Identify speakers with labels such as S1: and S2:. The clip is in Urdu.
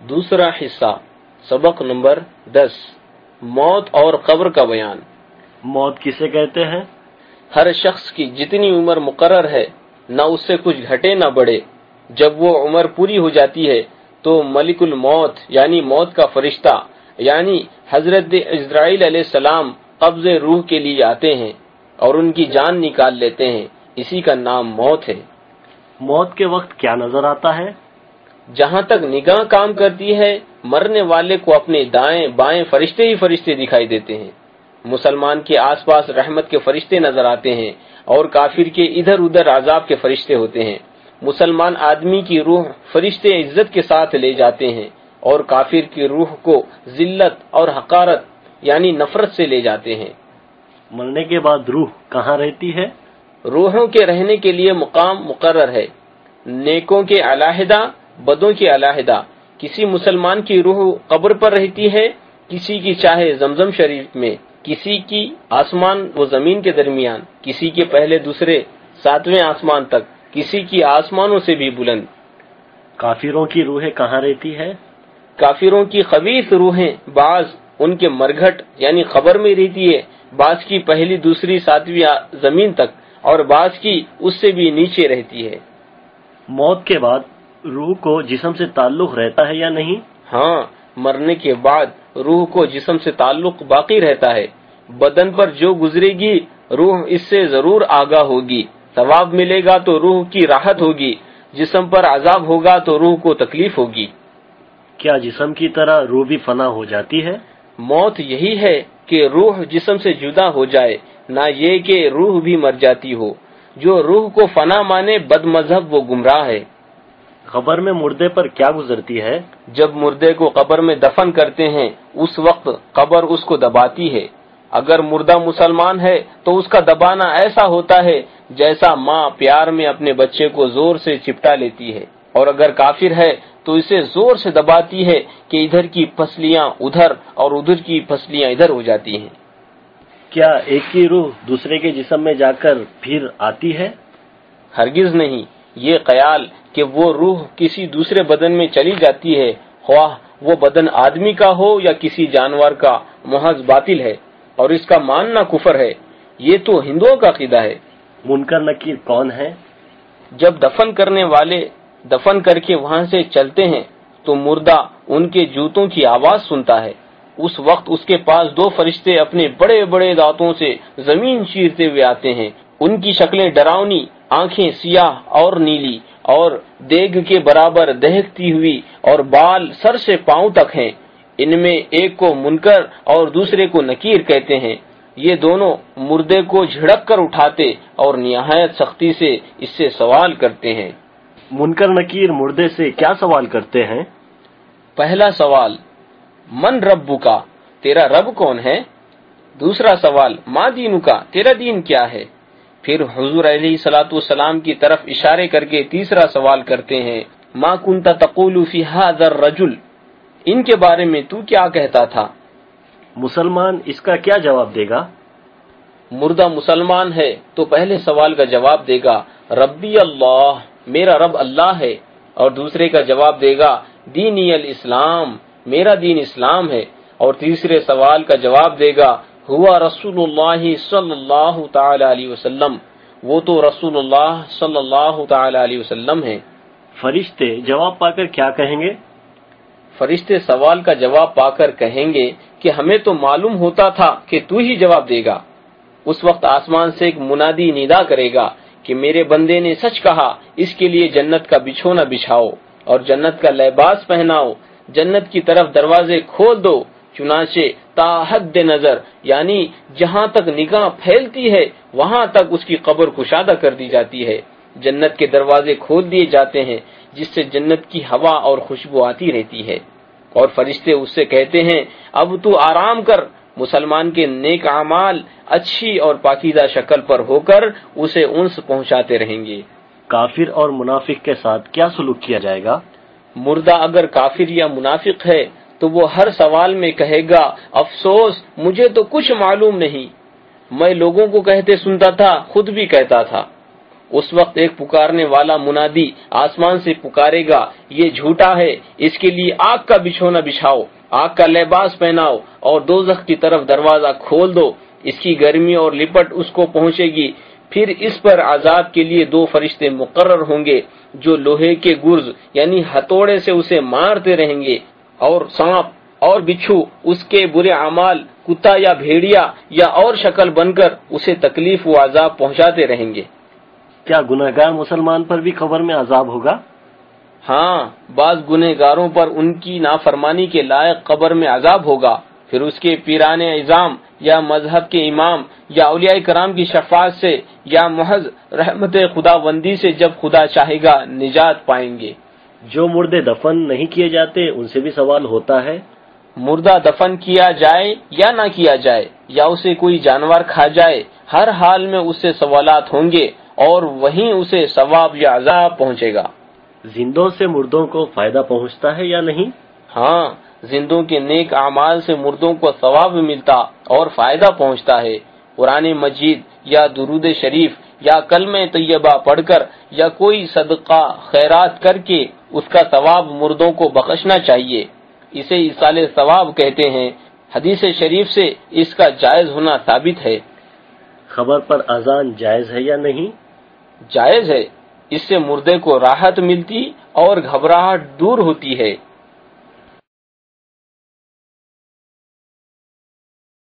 S1: دوسرا حصہ سبق نمبر 10 موت اور قبر کا بیان۔
S2: موت کسے کہتے ہیں؟
S1: ہر شخص کی جتنی عمر مقرر ہے نہ اس سے کچھ گھٹے نہ بڑھے، جب وہ عمر پوری ہو جاتی ہے تو ملک الموت یعنی موت کا فرشتہ یعنی حضرت عزرائیل علیہ السلام قبض روح کے لیے آتے ہیں اور ان کی جان نکال لیتے ہیں، اسی کا نام موت ہے۔
S2: موت کے وقت کیا نظر آتا ہے؟
S1: جہاں تک نگاہ کام کرتی ہے مرنے والے کو اپنے دائیں بائیں فرشتے ہی فرشتے دکھائی دیتے ہیں۔ مسلمان کے آس پاس رحمت کے فرشتے نظر آتے ہیں اور کافر کے ادھر ادھر عذاب کے فرشتے ہوتے ہیں۔ مسلمان آدمی کی روح فرشتے عزت کے ساتھ لے جاتے ہیں اور کافر کی روح کو ذلت اور حقارت یعنی نفرت سے لے جاتے ہیں۔
S2: مرنے کے بعد روح کہاں رہتی ہے؟
S1: روحوں کے رہنے کے لیے مقام مقرر ہے، نیکوں کے علیحدہ، بدوں کے علیحدہ۔ کسی مسلمان کی روح قبر پر رہتی ہے، کسی کی چاہے زمزم شریف میں، کسی کی آسمان و زمین کے درمیان، کسی کے پہلے دوسرے ساتویں آسمان تک، کسی کی آسمانوں سے بھی بلند۔
S2: کافروں کی روحیں کہاں رہتی ہے؟
S1: کافروں کی خبیث روحیں بعض ان کے مرگھٹ یعنی قبر میں رہتی ہے، بعض کی پہلی دوسری ساتویں زمین تک اور بعض کی اس سے بھی نیچے رہتی ہے۔
S2: موت کے بعد روح کو جسم سے تعلق رہتا ہے یا نہیں؟
S1: ہاں، مرنے کے بعد روح کو جسم سے تعلق باقی رہتا ہے۔ بدن پر جو گزرے گی روح اس سے ضرور آگاہ ہوگی، ثواب ملے گا تو روح کی راحت ہوگی، جسم پر عذاب ہوگا تو روح کو تکلیف ہوگی۔
S2: کیا جسم کی طرح روح بھی فنا ہو جاتی ہے؟
S1: موت یہی ہے کہ روح جسم سے جدا ہو جائے، نہ یہ کہ روح بھی مر جاتی ہو۔ جو روح کو فنا مانے بد مذہب وہ گمراہ ہے۔
S2: قبر میں مردے پر کیا گزرتی ہے؟
S1: جب مردے کو قبر میں دفن کرتے ہیں اس وقت قبر اس کو دباتی ہے۔ اگر مردہ مسلمان ہے تو اس کا دبانا ایسا ہوتا ہے جیسا ماں پیار میں اپنے بچے کو زور سے چپٹا لیتی ہے، اور اگر کافر ہے تو اسے زور سے دباتی ہے کہ ادھر کی پسلیاں ادھر اور ادھر کی پسلیاں ادھر ہو جاتی ہیں۔
S2: کیا ایک کی روح دوسرے کے جسم میں جا کر پھر آتی ہے؟
S1: ہرگز نہیں، یہ خیال کہ وہ روح کسی دوسرے بدن میں چلی جاتی ہے، خواہ وہ بدن آدمی کا ہو یا کسی جانور کا، محض باطل ہے اور اس کا ماننا کفر ہے۔ یہ تو ہندوؤں کا عقیدہ ہے۔
S2: منکر نکیر کون ہے؟
S1: جب دفن کرنے والے دفن کر کے وہاں سے چلتے ہیں تو مردہ ان کے جوتوں کی آواز سنتا ہے۔ اس وقت اس کے پاس دو فرشتے اپنے بڑے بڑے دانتوں سے زمین چیرتے ہوئے آتے ہیں۔ ان کی شکلیں ڈراؤنی، آنکھیں سیاہ اور نیلی اور دیگ کے برابر دہکتی ہوئی اور بال سر سے پاؤں تک ہیں۔ ان میں ایک کو منکر اور دوسرے کو نکیر کہتے ہیں۔ یہ دونوں مردے کو جھڑک کر اٹھاتے اور نہایت سختی سے اس سے سوال کرتے ہیں۔
S2: منکر نکیر مردے سے کیا سوال کرتے ہیں؟
S1: پہلا سوال، من ربو کا، تیرا رب کون ہے؟ دوسرا سوال، ما دینو کا، تیرا دین کیا ہے؟ پھر حضور علیہ الصلوۃ والسلام کی طرف اشارے کر کے تیسرا سوال کرتے ہیں، ما کنت تقول فی ھذا الرجل، ان کے بارے میں تو کیا کہتا تھا؟
S2: مسلمان اس کا کیا جواب دے گا؟
S1: مردہ مسلمان ہے تو پہلے سوال کا جواب دے گا ربی اللہ، میرا رب اللہ ہے، اور دوسرے کا جواب دے گا دینی الاسلام، میرا دین اسلام ہے، اور تیسرے سوال کا جواب دے گا ہوا رسول اللہ صلی اللہ تعالی علیہ وسلم، وہ تو رسول اللہ صلی اللہ تعالی علیہ وسلم ہے۔
S2: فرشتے جواب پا کر کیا کہیں گے؟
S1: فرشتے سوال کا جواب پا کر کہیں گے کہ ہمیں تو معلوم ہوتا تھا کہ تو ہی جواب دے گا۔ اس وقت آسمان سے ایک منادی ندا کرے گا کہ میرے بندے نے سچ کہا، اس کے لیے جنت کا بچھونا بچھاؤ اور جنت کا لباس پہناؤ، جنت کی طرف دروازے کھول دو، چنانچہ تا حد نظر یعنی جہاں تک نگاہ پھیلتی ہے وہاں تک اس کی قبر کشادہ کر دی جاتی ہے۔ جنت کے دروازے کھول دیے جاتے ہیں جس سے جنت کی ہوا اور خوشبو آتی رہتی ہے، اور فرشتے اس سے کہتے ہیں اب تو آرام کر۔ مسلمان کے نیک اعمال اچھی اور پاکیزہ شکل پر ہو کر اسے انس پہنچاتے رہیں گے۔
S2: کافر اور منافق کے ساتھ کیا سلوک کیا جائے گا؟
S1: مردہ اگر کافر یا منافق ہے تو وہ ہر سوال میں کہے گا افسوس، مجھے تو کچھ معلوم نہیں، میں لوگوں کو کہتے سنتا تھا، خود بھی کہتا تھا۔ اس وقت ایک پکارنے والا منادی آسمان سے پکارے گا، یہ جھوٹا ہے، اس کے لیے آگ کا بچھونا بچھاؤ، آگ کا لباس پہناؤ اور دوزخ کی طرف دروازہ کھول دو، اس کی گرمی اور لپٹ اس کو پہنچے گی۔ پھر اس پر عذاب کے لیے 2 فرشتے مقرر ہوں گے جو لوہے کے گرز یعنی ہتھوڑے سے اسے مارتے رہیں گے، اور سانپ اور بچھو اس کے برے اعمال، کتا یا بھیڑیا یا اور شکل بن کر اسے تکلیف و عذاب پہنچاتے رہیں گے۔
S2: کیا گنہگار مسلمان پر بھی قبر میں عذاب ہوگا؟
S1: ہاں، بعض گنہگاروں پر ان کی نافرمانی کے لائق قبر میں عذاب ہوگا، پھر اس کے پیران اعظام یا مذہب کے امام یا اولیاء کرام کی شفاعت سے یا محض رحمت خداوندی سے جب خدا چاہے گا نجات پائیں گے۔
S2: جو مردے دفن نہیں کیے جاتے ان سے بھی سوال ہوتا ہے؟
S1: مردہ دفن کیا جائے یا نہ کیا جائے یا اسے کوئی جانور کھا جائے، ہر حال میں اس سے سوالات ہوں گے اور وہیں اسے ثواب یا عذاب پہنچے گا۔
S2: زندوں سے مردوں کو فائدہ پہنچتا ہے یا نہیں؟
S1: ہاں، زندوں کے نیک اعمال سے مردوں کو ثواب ملتا اور فائدہ پہنچتا ہے۔ قرآن مجید یا درود شریف یا کلمہ طیبہ پڑھ کر یا کوئی صدقہ خیرات کر کے اس کا ثواب مردوں کو بخشنا چاہیے، اسے ایصال ثواب کہتے ہیں۔ حدیث شریف سے اس کا جائز ہونا ثابت ہے۔
S2: خبر پر اذان جائز ہے یا نہیں؟
S1: جائز ہے، اس سے مردے کو راحت ملتی اور گھبراہٹ دور ہوتی ہے۔